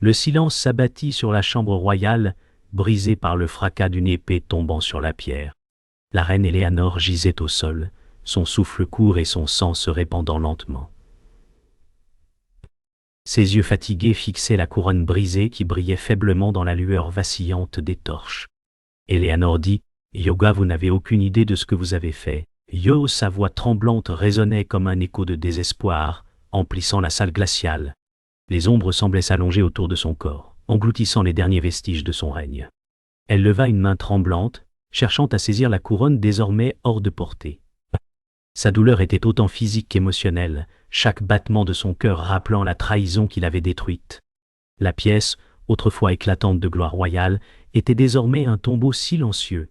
Le silence s'abattit sur la chambre royale, brisé par le fracas d'une épée tombant sur la pierre. La reine Éléanore gisait au sol, son souffle court et son sang se répandant lentement. Ses yeux fatigués fixaient la couronne brisée qui brillait faiblement dans la lueur vacillante des torches. Éléanore dit « Yoga, vous n'avez aucune idée de ce que vous avez fait. » Yo, sa voix tremblante résonnait comme un écho de désespoir, emplissant la salle glaciale. Les ombres semblaient s'allonger autour de son corps, engloutissant les derniers vestiges de son règne. Elle leva une main tremblante, cherchant à saisir la couronne désormais hors de portée. Sa douleur était autant physique qu'émotionnelle, chaque battement de son cœur rappelant la trahison qu'il avait détruite. La pièce, autrefois éclatante de gloire royale, était désormais un tombeau silencieux.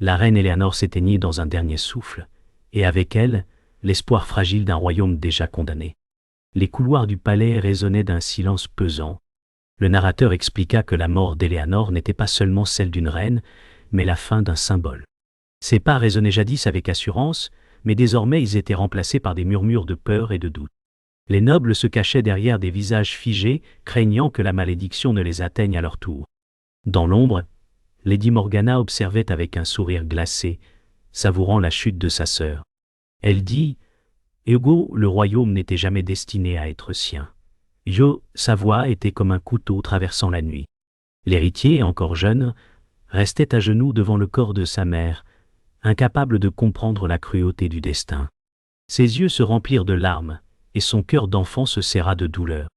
La reine Éléanore s'éteignit dans un dernier souffle, et avec elle, l'espoir fragile d'un royaume déjà condamné. Les couloirs du palais résonnaient d'un silence pesant. Le narrateur expliqua que la mort d'Éléanore n'était pas seulement celle d'une reine, mais la fin d'un symbole. Ses pas résonnaient jadis avec assurance, mais désormais ils étaient remplacés par des murmures de peur et de doute. Les nobles se cachaient derrière des visages figés, craignant que la malédiction ne les atteigne à leur tour. Dans l'ombre, Lady Morgana observait avec un sourire glacé, savourant la chute de sa sœur. Elle dit « Ego, le royaume n'était jamais destiné à être sien. » Yo, sa voix était comme un couteau traversant la nuit. L'héritier, encore jeune, restait à genoux devant le corps de sa mère, incapable de comprendre la cruauté du destin. Ses yeux se remplirent de larmes, et son cœur d'enfant se serra de douleur.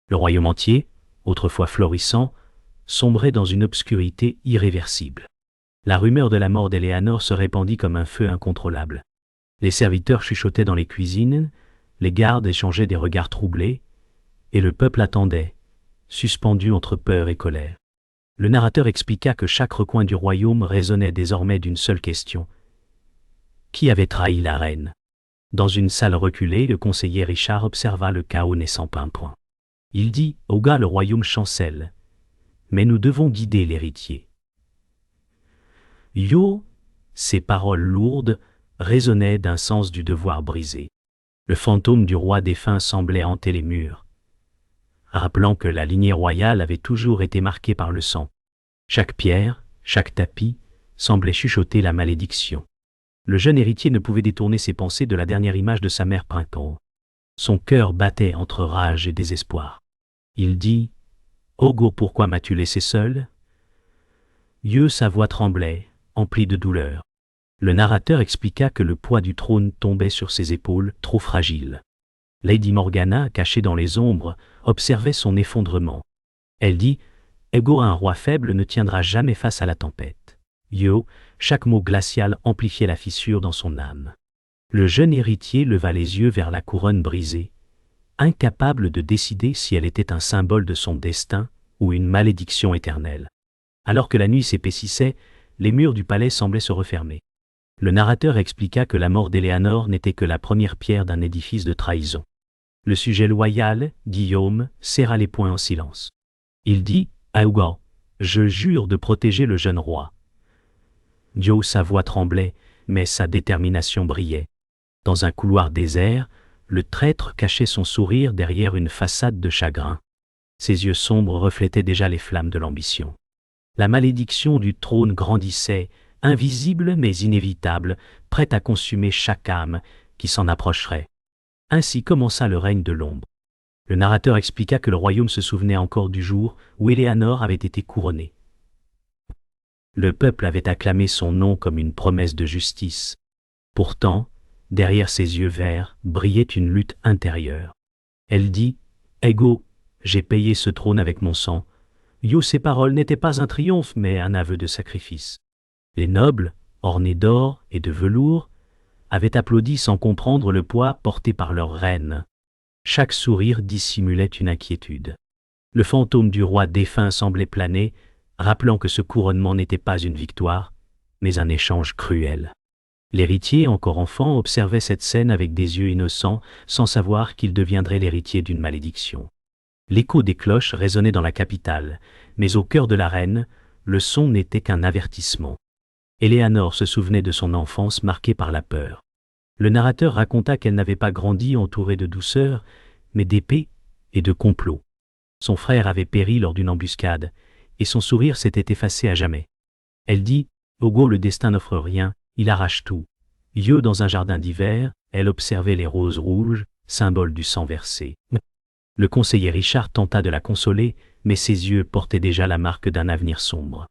Le royaume entier, autrefois florissant, sombrait dans une obscurité irréversible. La rumeur de la mort d'Éléanore se répandit comme un feu incontrôlable. Les serviteurs chuchotaient dans les cuisines, les gardes échangeaient des regards troublés, et le peuple attendait, suspendu entre peur et colère. Le narrateur expliqua que chaque recoin du royaume résonnait désormais d'une seule question. Qui avait trahi la reine? Dans une salle reculée, le conseiller Richard observa le chaos naissant point. Il dit « Oga, le royaume chancelle, mais nous devons guider l'héritier. » Yo, ces paroles lourdes, résonnaient d'un sens du devoir brisé. Le fantôme du roi défunt semblait hanter les murs, rappelant que la lignée royale avait toujours été marquée par le sang. Chaque pierre, chaque tapis, semblait chuchoter la malédiction. Le jeune héritier ne pouvait détourner ses pensées de la dernière image de sa mère Printemps. Son cœur battait entre rage et désespoir. Il dit « Ogo, pourquoi m'as-tu laissé seul ?» Yo, sa voix tremblait, emplie de douleur. Le narrateur expliqua que le poids du trône tombait sur ses épaules, trop fragiles. Lady Morgana, cachée dans les ombres, observait son effondrement. Elle dit « Ego, un roi faible ne tiendra jamais face à la tempête. » Yo, chaque mot glacial amplifiait la fissure dans son âme. Le jeune héritier leva les yeux vers la couronne brisée, incapable de décider si elle était un symbole de son destin ou une malédiction éternelle. Alors que la nuit s'épaississait, les murs du palais semblaient se refermer. Le narrateur expliqua que la mort d'Éléanore n'était que la première pierre d'un édifice de trahison. Le sujet loyal, Guillaume, serra les poings en silence. Il dit « Aouga, je jure de protéger le jeune roi. » Yo, sa voix tremblait, mais sa détermination brillait. Dans un couloir désert, le traître cachait son sourire derrière une façade de chagrin. Ses yeux sombres reflétaient déjà les flammes de l'ambition. La malédiction du trône grandissait, invisible mais inévitable, prête à consumer chaque âme qui s'en approcherait. Ainsi commença le règne de l'ombre. Le narrateur expliqua que le royaume se souvenait encore du jour où Éléanore avait été couronnée. Le peuple avait acclamé son nom comme une promesse de justice. Pourtant, derrière ses yeux verts, brillait une lutte intérieure. Elle dit « Ego, j'ai payé ce trône avec mon sang. » Yo, ces paroles n'étaient pas un triomphe, mais un aveu de sacrifice. Les nobles, ornés d'or et de velours, avaient applaudi sans comprendre le poids porté par leur reine. Chaque sourire dissimulait une inquiétude. Le fantôme du roi défunt semblait planer, rappelant que ce couronnement n'était pas une victoire, mais un échange cruel. L'héritier, encore enfant, observait cette scène avec des yeux innocents, sans savoir qu'il deviendrait l'héritier d'une malédiction. L'écho des cloches résonnait dans la capitale, mais au cœur de la reine, le son n'était qu'un avertissement. Éléanore se souvenait de son enfance marquée par la peur. Le narrateur raconta qu'elle n'avait pas grandi entourée de douceur, mais d'épée et de complot. Son frère avait péri lors d'une embuscade, et son sourire s'était effacé à jamais. Elle dit, Ogo, le destin n'offre rien, il arrache tout. Yo, dans un jardin d'hiver, elle observait les roses rouges, symbole du sang versé. Le conseiller Richard tenta de la consoler, mais ses yeux portaient déjà la marque d'un avenir sombre.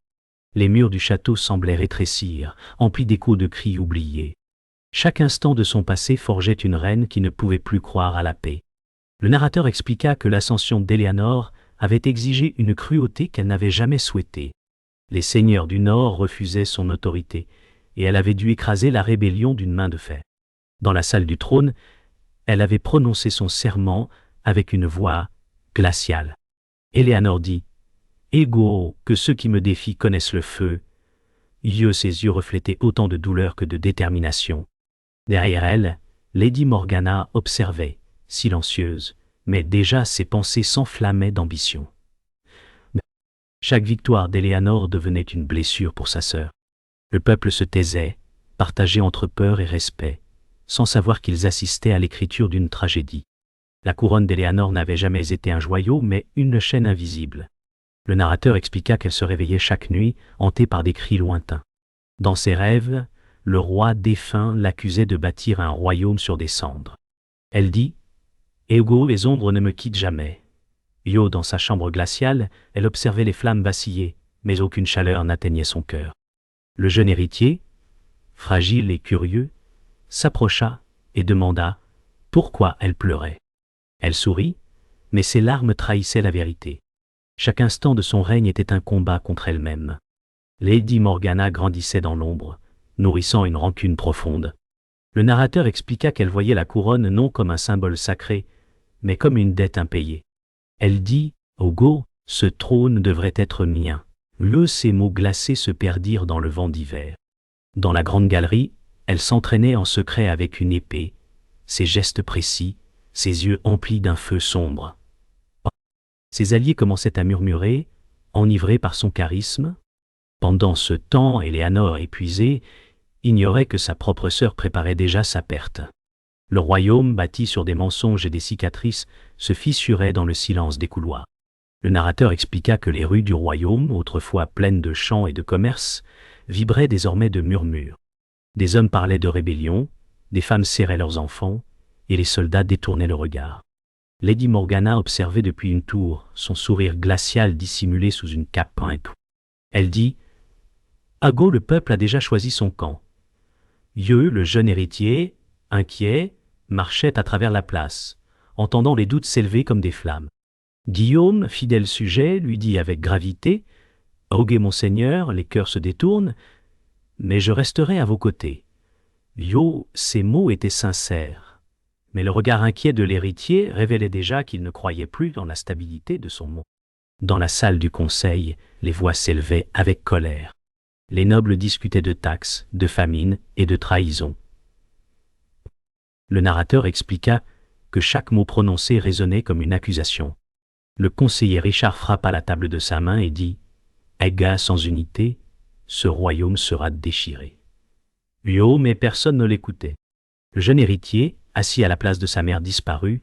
Les murs du château semblaient rétrécir, emplis d'échos de cris oubliés. Chaque instant de son passé forgeait une reine qui ne pouvait plus croire à la paix. Le narrateur expliqua que l'ascension d'Éléanore avait exigé une cruauté qu'elle n'avait jamais souhaitée. Les seigneurs du Nord refusaient son autorité, et elle avait dû écraser la rébellion d'une main de fer. Dans la salle du trône, elle avait prononcé son serment avec une voix glaciale. Éléanore dit, « Ego, que ceux qui me défient connaissent le feu. » Ses yeux reflétaient autant de douleur que de détermination. Derrière elle, Lady Morgana observait, silencieuse, mais déjà ses pensées s'enflammaient d'ambition. Chaque victoire d'Éléanore devenait une blessure pour sa sœur. Le peuple se taisait, partagé entre peur et respect, sans savoir qu'ils assistaient à l'écriture d'une tragédie. La couronne d'Éléanore n'avait jamais été un joyau, mais une chaîne invisible. Le narrateur expliqua qu'elle se réveillait chaque nuit, hantée par des cris lointains. Dans ses rêves, le roi défunt l'accusait de bâtir un royaume sur des cendres. Elle dit, « Ego, les ombres ne me quittent jamais. » Yo, dans sa chambre glaciale, elle observait les flammes vaciller, mais aucune chaleur n'atteignait son cœur. Le jeune héritier, fragile et curieux, s'approcha et demanda pourquoi elle pleurait. Elle sourit, mais ses larmes trahissaient la vérité. Chaque instant de son règne était un combat contre elle-même. Lady Morgana grandissait dans l'ombre, nourrissant une rancune profonde. Le narrateur expliqua qu'elle voyait la couronne non comme un symbole sacré, mais comme une dette impayée. Elle dit, « Ogo, ce trône devrait être mien. » Ses mots glacés se perdirent dans le vent d'hiver. Dans la grande galerie, elle s'entraînait en secret avec une épée, ses gestes précis, ses yeux emplis d'un feu sombre. Ses alliés commençaient à murmurer, enivrés par son charisme. Pendant ce temps, Éléanore, épuisée, ignorait que sa propre sœur préparait déjà sa perte. Le royaume, bâti sur des mensonges et des cicatrices, se fissurait dans le silence des couloirs. Le narrateur expliqua que les rues du royaume, autrefois pleines de chants et de commerces, vibraient désormais de murmures. Des hommes parlaient de rébellion, des femmes serraient leurs enfants, et les soldats détournaient le regard. Lady Morgana observait depuis une tour, son sourire glacial dissimulé sous une cape peinte. Elle dit, « Ago, le peuple a déjà choisi son camp. » Yeux, le jeune héritier, inquiet, marchait à travers la place, entendant les doutes s'élever comme des flammes. Guillaume, fidèle sujet, lui dit avec gravité, « Ogué, mon seigneur, les cœurs se détournent, mais je resterai à vos côtés. » Ces mots étaient sincères, mais le regard inquiet de l'héritier révélait déjà qu'il ne croyait plus dans la stabilité de son mot. Dans la salle du conseil, les voix s'élevaient avec colère. Les nobles discutaient de taxes, de famine et de trahison. Le narrateur expliqua que chaque mot prononcé résonnait comme une accusation. Le conseiller Richard frappa la table de sa main et dit « Aiga, sans unité, ce royaume sera déchiré. » Mais personne ne l'écoutait. Le jeune héritier, assis à la place de sa mère disparue,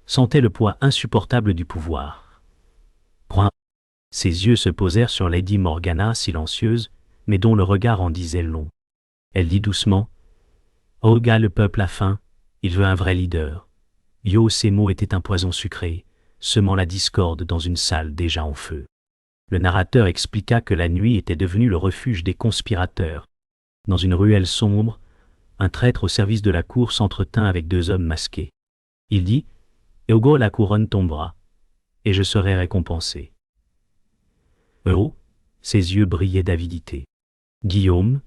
sentait le poids insupportable du pouvoir. Ses yeux se posèrent sur Lady Morgana, silencieuse, mais dont le regard en disait long. Elle dit doucement « Olga, le peuple a faim, il veut un vrai leader. » Ces mots étaient un poison sucré, semant la discorde dans une salle déjà en feu. Le narrateur expliqua que la nuit était devenue le refuge des conspirateurs. Dans une ruelle sombre, un traître au service de la cour s'entretint avec deux hommes masqués. Il dit « Ogo, la couronne tombera, et je serai récompensé. » Ses yeux brillaient d'avidité. Guillaume,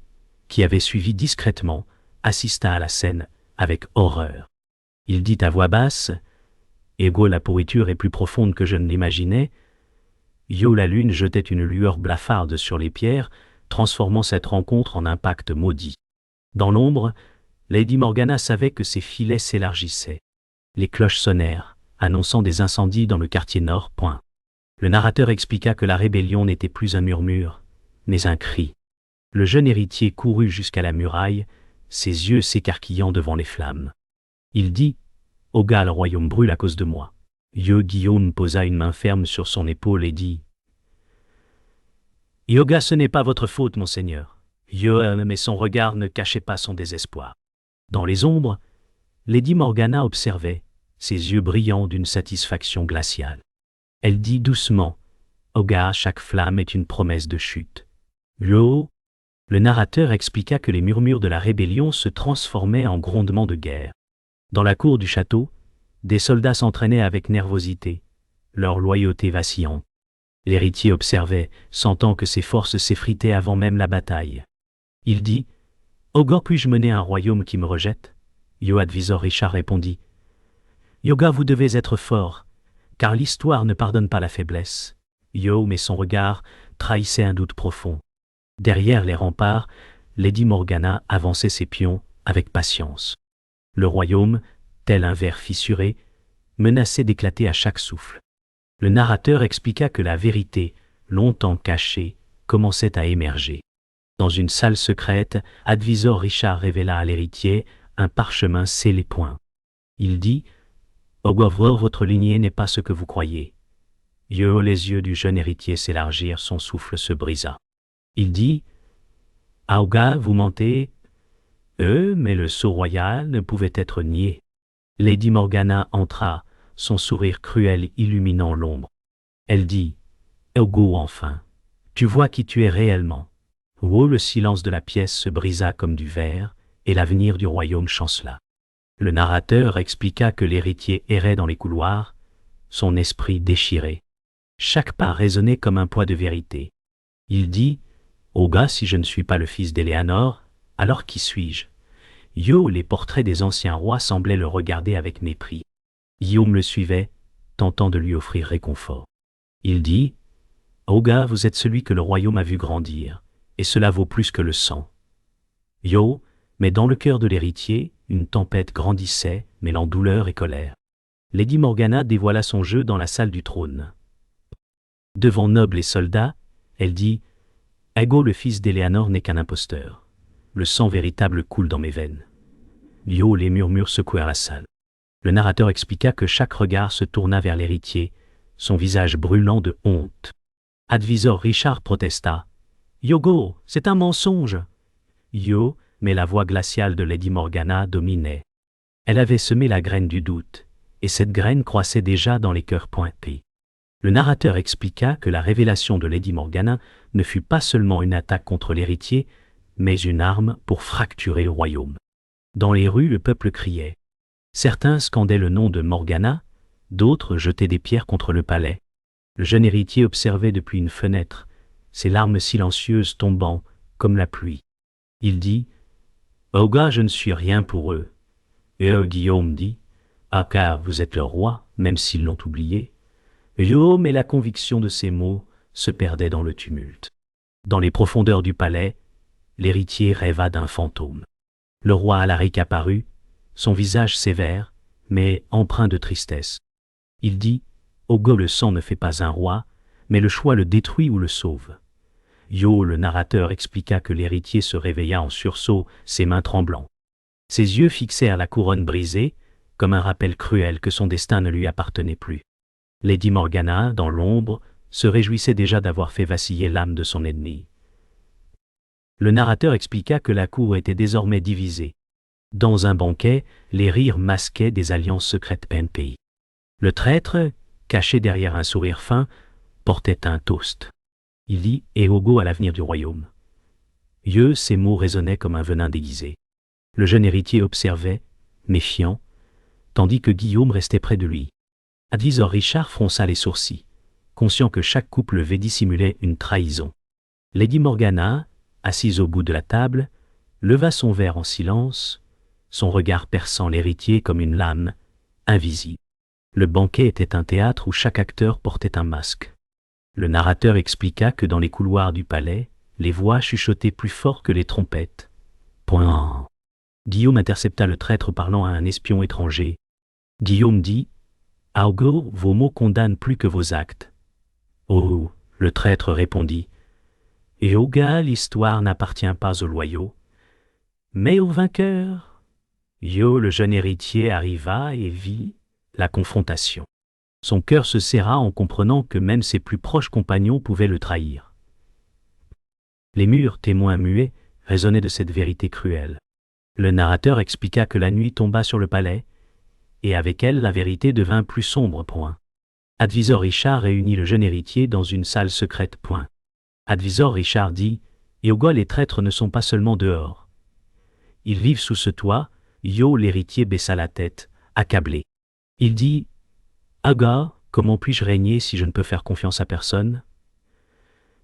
qui avait suivi discrètement, assista à la scène avec horreur. Il dit à voix basse « Ego, la pourriture est plus profonde que je ne l'imaginais. » La lune jetait une lueur blafarde sur les pierres, transformant cette rencontre en un pacte maudit. Dans l'ombre, Lady Morgana savait que ses filets s'élargissaient. Les cloches sonnèrent, annonçant des incendies dans le quartier nord. Le narrateur expliqua que la rébellion n'était plus un murmure, mais un cri. Le jeune héritier courut jusqu'à la muraille, ses yeux s'écarquillant devant les flammes. Il dit « Oga, le royaume brûle à cause de moi. » Guillaume posa une main ferme sur son épaule et dit « Yoga, ce n'est pas votre faute, monseigneur. » Mais son regard ne cachait pas son désespoir. Dans les ombres, Lady Morgana observait, ses yeux brillants d'une satisfaction glaciale. Elle dit doucement « Yoga, chaque flamme est une promesse de chute. » Le narrateur expliqua que les murmures de la rébellion se transformaient en grondements de guerre. Dans la cour du château, des soldats s'entraînaient avec nervosité, leur loyauté vacillant. L'héritier observait, sentant que ses forces s'effritaient avant même la bataille. Il dit « Ogre, puis-je mener un royaume qui me rejette ?» Advisor Richard répondit « Yoga, vous devez être fort, car l'histoire ne pardonne pas la faiblesse. » Mais son regard trahissait un doute profond. Derrière les remparts, Lady Morgana avançait ses pions avec patience. Le royaume, tel un verre fissuré, menaçait d'éclater à chaque souffle. Le narrateur expliqua que la vérité, longtemps cachée, commençait à émerger. Dans une salle secrète, Advisor Richard révéla à l'héritier un parchemin scellé point. Il dit « Ogre, votre lignée n'est pas ce que vous croyez. » Les yeux du jeune héritier s'élargirent, son souffle se brisa. Il dit « Aouga, vous mentez ?» Mais le sceau royal ne pouvait être nié. Lady Morgana entra, son sourire cruel illuminant l'ombre. Elle dit « Ogo, enfin, tu vois qui tu es réellement. » Le silence de la pièce se brisa comme du verre, et l'avenir du royaume chancela. Le narrateur expliqua que l'héritier errait dans les couloirs, son esprit déchiré. Chaque pas résonnait comme un poids de vérité. Il dit « Oga, si je ne suis pas le fils d'Éléanor, alors qui suis-je ?» Les portraits des anciens rois semblaient le regarder avec mépris. Guillaume le suivait, tentant de lui offrir réconfort. Il dit « Oga, vous êtes celui que le royaume a vu grandir, et cela vaut plus que le sang. » Mais dans le cœur de l'héritier, une tempête grandissait, mêlant douleur et colère. Lady Morgana dévoila son jeu dans la salle du trône. Devant nobles et soldats, elle dit « Ego, le fils d'Éléanor, n'est qu'un imposteur. Le sang véritable coule dans mes veines. » Les murmures secouèrent la salle. Le narrateur expliqua que chaque regard se tourna vers l'héritier, son visage brûlant de honte. Advisor Richard protesta. « Yogo, c'est un mensonge !» Mais la voix glaciale de Lady Morgana dominait. Elle avait semé la graine du doute, et cette graine croissait déjà dans les cœurs pointés. Le narrateur expliqua que la révélation de Lady Morgana ne fut pas seulement une attaque contre l'héritier, mais une arme pour fracturer le royaume. Dans les rues, le peuple criait. Certains scandaient le nom de Morgana, d'autres jetaient des pierres contre le palais. Le jeune héritier observait depuis une fenêtre, ses larmes silencieuses tombant comme la pluie. Il dit « Oga, je ne suis rien pour eux. » Et Guillaume dit « Ah, car vous êtes leur roi, même s'ils l'ont oublié. » Mais la conviction de ces mots se perdait dans le tumulte. Dans les profondeurs du palais, l'héritier rêva d'un fantôme. Le roi Alaric apparut, son visage sévère, mais empreint de tristesse. Il dit « Ogo, le sang ne fait pas un roi, mais le choix le détruit ou le sauve. » Le narrateur expliqua que l'héritier se réveilla en sursaut, ses mains tremblant. Ses yeux fixèrent la couronne brisée, comme un rappel cruel que son destin ne lui appartenait plus. Lady Morgana, dans l'ombre, se réjouissait déjà d'avoir fait vaciller l'âme de son ennemi. Le narrateur expliqua que la cour était désormais divisée. Dans un banquet, les rires masquaient des alliances secrètes PNPI. Le traître, caché derrière un sourire fin, portait un toast. Il dit « Eogo à l'avenir du royaume ». Ces mots résonnaient comme un venin déguisé. Le jeune héritier observait, méfiant, tandis que Guillaume restait près de lui. Advisor Richard fronça les sourcils, conscient que chaque coupe levée dissimulait une trahison. Lady Morgana, assise au bout de la table, leva son verre en silence, son regard perçant l'héritier comme une lame, invisible. Le banquet était un théâtre où chaque acteur portait un masque. Le narrateur expliqua que dans les couloirs du palais, les voix chuchotaient plus fort que les trompettes. Point. Guillaume intercepta le traître parlant à un espion étranger. Guillaume dit « Augo, vos mots condamnent plus que vos actes. » Oh, le traître répondit « Yoga, l'histoire n'appartient pas aux loyaux, mais aux vainqueurs. » Le jeune héritier arriva et vit la confrontation. Son cœur se serra en comprenant que même ses plus proches compagnons pouvaient le trahir. Les murs, témoins muets, résonnaient de cette vérité cruelle. Le narrateur expliqua que la nuit tomba sur le palais, et avec elle la vérité devint plus sombre. Advisor Richard réunit le jeune héritier dans une salle secrète. Advisor Richard dit « Yoga, les traîtres ne sont pas seulement dehors. Ils vivent sous ce toit. » Yo, l'héritier, baissa la tête, accablé. Il dit « Aga, comment puis-je régner si je ne peux faire confiance à personne ?»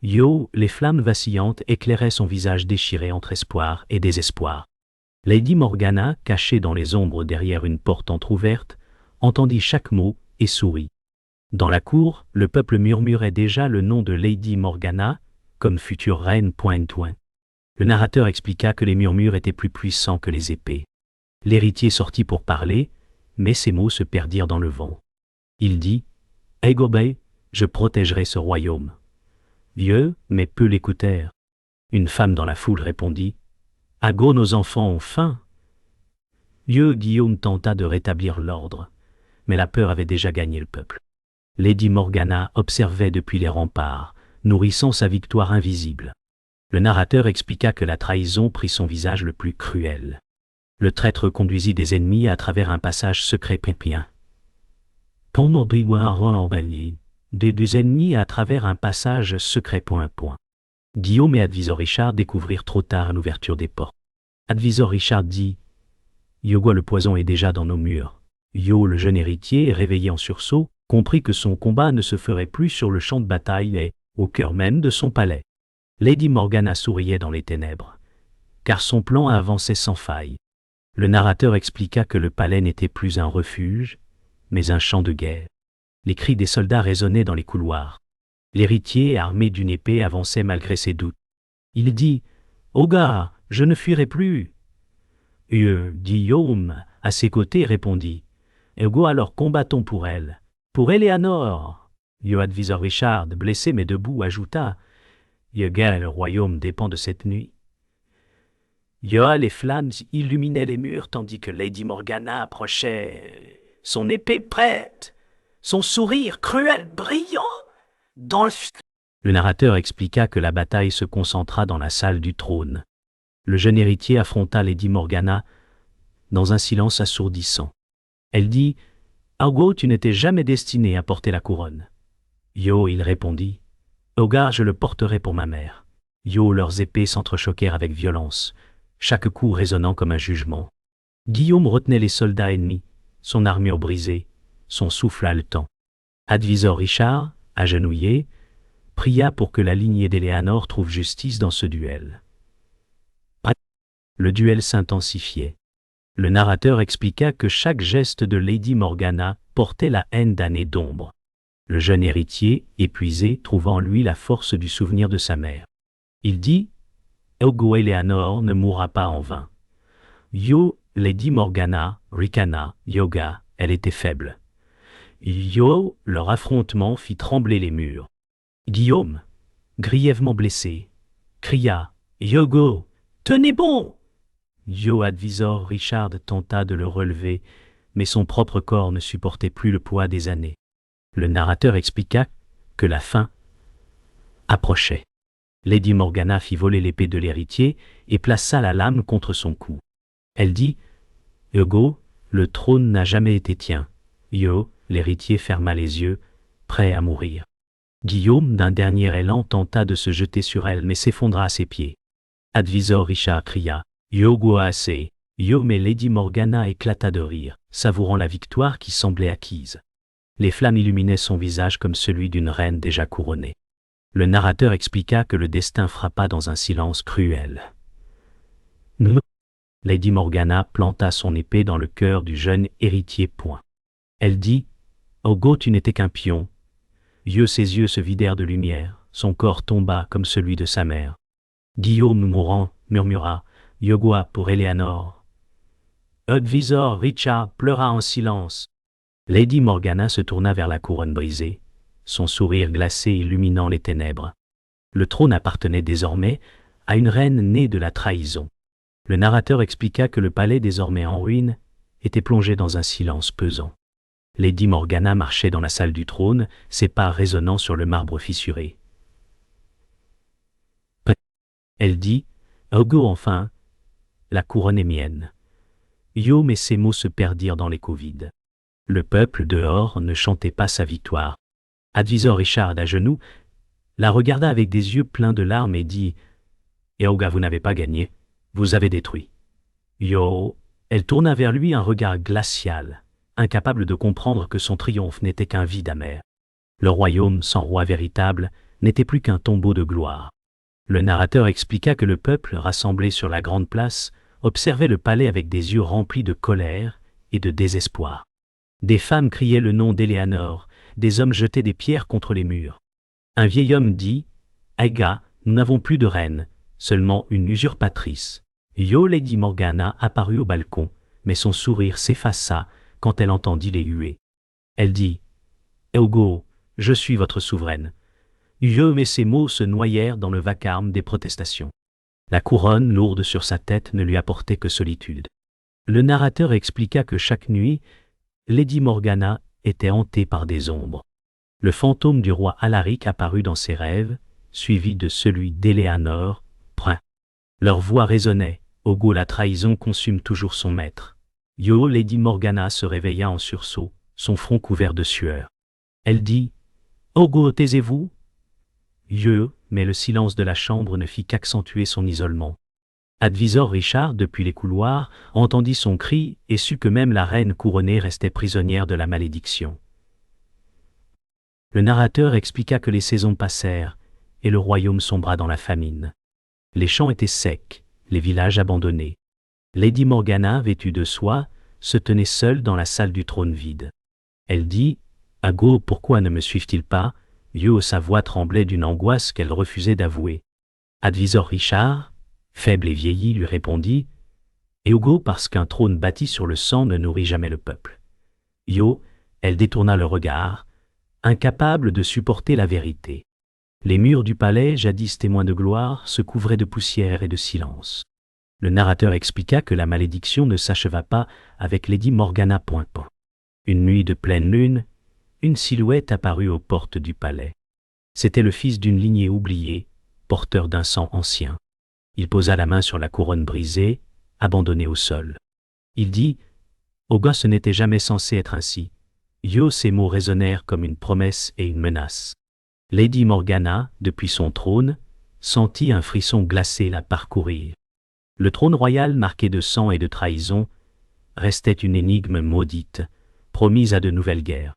Yo, les flammes vacillantes éclairaient son visage déchiré entre espoir et désespoir. Lady Morgana, cachée dans les ombres derrière une porte entr'ouverte, entendit chaque mot et sourit. Dans la cour, le peuple murmurait déjà le nom de Lady Morgana, comme future reine. Le narrateur expliqua que les murmures étaient plus puissants que les épées. L'héritier sortit pour parler, mais ses mots se perdirent dans le vent. Il dit « Aigobei, je protégerai ce royaume. » Vieux, mais peu l'écoutèrent. Une femme dans la foule répondit « Ago, nos enfants ont faim. » Vieux Guillaume tenta de rétablir l'ordre, mais la peur avait déjà gagné le peuple. Lady Morgana observait depuis les remparts, nourrissant sa victoire invisible. Le narrateur expliqua que la trahison prit son visage le plus cruel. Le traître conduisit des ennemis à travers un passage secret. Des ennemis à travers un passage secret. Guillaume et Advisor Richard découvrirent trop tard l'ouverture des portes. Advisor Richard dit « Yoga, le poison est déjà dans nos murs. » Yo, le jeune héritier, réveillé en sursaut, comprit que son combat ne se ferait plus sur le champ de bataille mais au cœur même de son palais. Lady Morgana souriait dans les ténèbres, car son plan avançait sans faille. Le narrateur expliqua que le palais n'était plus un refuge, mais un champ de guerre. Les cris des soldats résonnaient dans les couloirs. L'héritier, armé d'une épée, avançait malgré ses doutes. Il dit « Oga, je ne fuirai plus !» Guillaume, à ses côtés, répondit « Ego, alors combattons pour elle, pour Eleanor !» Advisor Richard, blessé mais debout, ajouta « Le royaume dépend de cette nuit. » Les flammes illuminaient les murs tandis que Lady Morgana approchait, son épée prête, son sourire cruel brillant dans le... Le narrateur expliqua que la bataille se concentra dans la salle du trône. Le jeune héritier affronta Lady Morgana dans un silence assourdissant. Elle dit « Argo, tu n'étais jamais destiné à porter la couronne. » Il répondit « Oga, je le porterai pour ma mère. » Leurs épées s'entrechoquèrent avec violence, chaque coup résonnant comme un jugement. Guillaume retenait les soldats ennemis, son armure brisée, son souffle haletant. Advisor Richard, agenouillé, pria pour que la lignée d'Eleanor trouve justice dans ce duel. Le duel s'intensifiait. Le narrateur expliqua que chaque geste de Lady Morgana portait la haine d'années d'ombre. Le jeune héritier, épuisé, trouva en lui la force du souvenir de sa mère. Il dit « Ogo, Eleanor ne mourra pas en vain. » Lady Morgana, ricana, Yoga, elle était faible. Leur affrontement fit trembler les murs. Guillaume, grièvement blessé, cria « Yogo, tenez bon !» Advisor Richard tenta de le relever, mais son propre corps ne supportait plus le poids des années. Le narrateur expliqua que la fin approchait. Lady Morgana fit voler l'épée de l'héritier et plaça la lame contre son cou. Elle dit « Yogo, le trône n'a jamais été tien. » L'héritier ferma les yeux, prêt à mourir. Guillaume, d'un dernier élan, tenta de se jeter sur elle, mais s'effondra à ses pieds. Advisor Richard cria « Yogo assez !» Mais Lady Morgana éclata de rire, savourant la victoire qui semblait acquise. Les flammes illuminaient son visage comme celui d'une reine déjà couronnée. Le narrateur expliqua que le destin frappa dans un silence cruel. Lady Morgana planta son épée dans le cœur du jeune héritier. Elle dit « Ogo, tu n'étais qu'un pion. » Ses yeux se vidèrent de lumière, son corps tomba comme celui de sa mère. Guillaume, mourant, murmura « Yogoa pour Eleanor !» Advisor Richard pleura en silence. Lady Morgana se tourna vers la couronne brisée, son sourire glacé illuminant les ténèbres. Le trône appartenait désormais à une reine née de la trahison. Le narrateur expliqua que le palais désormais en ruine était plongé dans un silence pesant. Lady Morgana marchait dans la salle du trône, ses pas résonnant sur le marbre fissuré. Elle dit « Ogo enfin, la couronne est mienne. » Yo, mais ces mots se perdirent dans l'écho vide. Le peuple dehors ne chantait pas sa victoire. Advisor Richard, à genoux, la regarda avec des yeux pleins de larmes et dit « Eoga, vous n'avez pas gagné, vous avez détruit. » Yo, elle tourna vers lui un regard glacial, incapable de comprendre que son triomphe n'était qu'un vide amer. Le royaume, sans roi véritable, n'était plus qu'un tombeau de gloire. Le narrateur expliqua que le peuple, rassemblé sur la grande place, observait le palais avec des yeux remplis de colère et de désespoir. Des femmes criaient le nom d'Éléanore, des hommes jetaient des pierres contre les murs. Un vieil homme dit « Aïga, nous n'avons plus de reine, seulement une usurpatrice. » Yo, Lady Morgana apparut au balcon, mais son sourire s'effaça quand elle entendit les huées. Elle dit « Eogo, je suis votre souveraine. » Yo, mais ces mots se noyèrent dans le vacarme des protestations. La couronne lourde sur sa tête ne lui apportait que solitude. Le narrateur expliqua que chaque nuit, Lady Morgana était hantée par des ombres. Le fantôme du roi Alaric apparut dans ses rêves, suivi de celui d'Éléanore, Prin. Leur voix résonnait, « Ogo, la trahison consume toujours son maître. » Yo, Lady Morgana se réveilla en sursaut, son front couvert de sueur. Elle dit « Ogo, taisez-vous » Yo, mais le silence de la chambre ne fit qu'accentuer son isolement. Advisor Richard, depuis les couloirs, entendit son cri et sut que même la reine couronnée restait prisonnière de la malédiction. Le narrateur expliqua que les saisons passèrent et le royaume sombra dans la famine. Les champs étaient secs, les villages abandonnés. Lady Morgana, vêtue de soie, se tenait seule dans la salle du trône vide. Elle dit « Ago, pourquoi ne me suivent-ils pas ?» Yo, sa voix tremblait d'une angoisse qu'elle refusait d'avouer. Advisor Richard, faible et vieilli, lui répondit « Eogo, parce qu'un trône bâti sur le sang ne nourrit jamais le peuple. » Yo, elle détourna le regard, incapable de supporter la vérité. Les murs du palais, jadis témoins de gloire, se couvraient de poussière et de silence. Le narrateur expliqua que la malédiction ne s'acheva pas avec Lady Morgana. Une nuit de pleine lune, une silhouette apparut aux portes du palais. C'était le fils d'une lignée oubliée, porteur d'un sang ancien. Il posa la main sur la couronne brisée, abandonnée au sol. Il dit « Oga, ce n'était jamais censé être ainsi. » Yo, ces mots résonnèrent comme une promesse et une menace. Lady Morgana, depuis son trône, sentit un frisson glacé la parcourir. Le trône royal marqué de sang et de trahison restait une énigme maudite, promise à de nouvelles guerres.